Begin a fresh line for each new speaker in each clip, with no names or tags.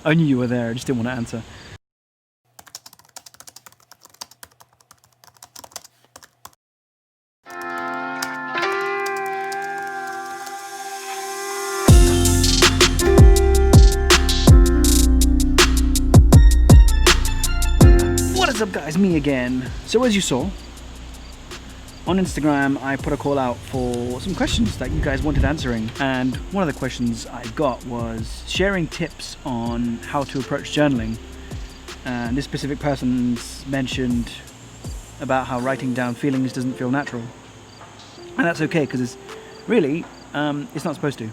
I knew you were there, I just didn't want to answer. What is up guys, me again. So as you saw, on Instagram I put a call out for some questions that you guys wanted answering, and one of the questions I got was sharing tips on how to approach journaling, and this specific person's mentioned about how writing down feelings doesn't feel natural, and that's okay because it's really it's not supposed to,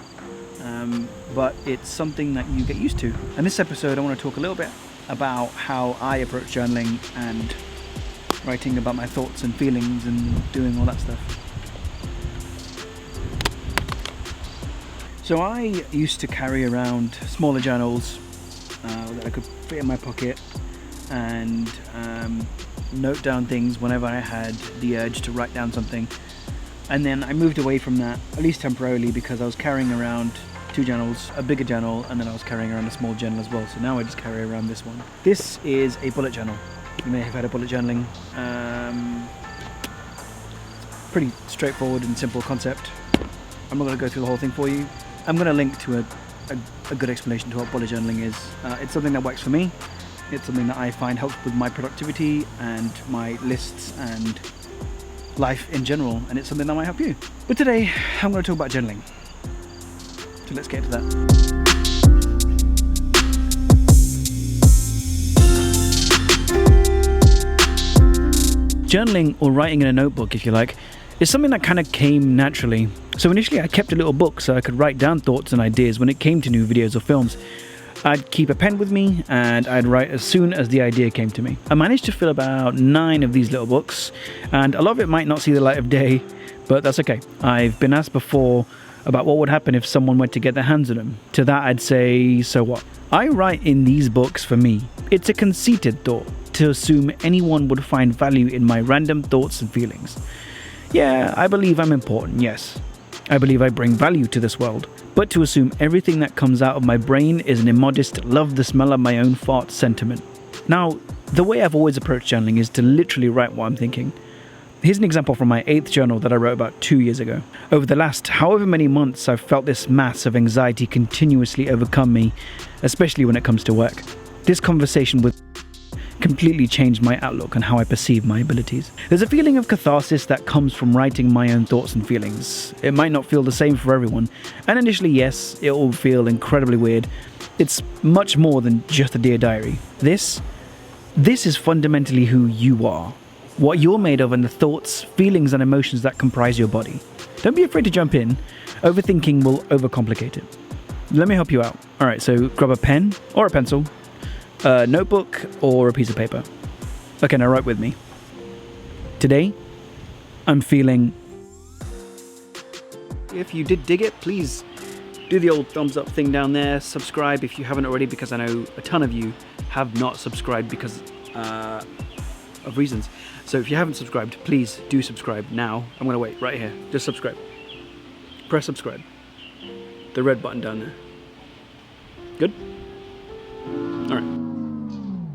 but it's something that you get used to. And this episode I want to talk a little bit about how I approach journaling and writing about my thoughts and feelings and doing all that stuff. So I used to carry around smaller journals that I could fit in my pocket and note down things whenever I had the urge to write down something. And then I moved away from that, at least temporarily, because I was carrying around two journals, a bigger journal, and then I was carrying around a small journal as well. So now I just carry around this one. This is a bullet journal. You may have heard of bullet journaling. Pretty straightforward and simple concept. I'm not going to go through the whole thing for you. I'm going to link to a good explanation to what bullet journaling is. It's something that works for me. It's something that I find helps with my productivity and my lists and life in general, and it's something that might help you. But today I'm going to talk about journaling. So let's get into that. Journaling, or writing in a notebook if you like, is something that kind of came naturally. So initially I kept a little book so I could write down thoughts and ideas when it came to new videos or films. I'd keep a pen with me and I'd write as soon as the idea came to me. I managed to fill about 9 of these little books, and a lot of it might not see the light of day, but that's okay. I've been asked before about what would happen if someone went to get their hands on them. To that I'd say, so what? I write in these books for me. It's a conceited thought to assume anyone would find value in my random thoughts and feelings. Yeah, I believe I'm important, yes. I believe I bring value to this world. But to assume everything that comes out of my brain is an immodest, love the smell of my own farts sentiment. Now, the way I've always approached journaling is to literally write what I'm thinking. Here's an example from my 8th journal that I wrote about 2 years ago. Over the last however many months, I've felt this mass of anxiety continuously overcome me, especially when it comes to work. This conversation with completely changed my outlook on how I perceive my abilities. There's a feeling of catharsis that comes from writing my own thoughts and feelings. It might not feel the same for everyone, and initially, yes, it will feel incredibly weird. It's much more than just a Dear Diary. This is fundamentally who you are. What you're made of and the thoughts, feelings and emotions that comprise your body. Don't be afraid to jump in. Overthinking will overcomplicate it. Let me help you out. Alright, so grab a pen or a pencil, a notebook or a piece of paper. Okay, now write with me. Today, I'm feeling... If you did dig it, please do the old thumbs up thing down there. Subscribe if you haven't already, because I know a ton of you have not subscribed because of reasons. So if you haven't subscribed, please do subscribe now. I'm going to wait right here. Just subscribe. Press subscribe. The red button down there. Good?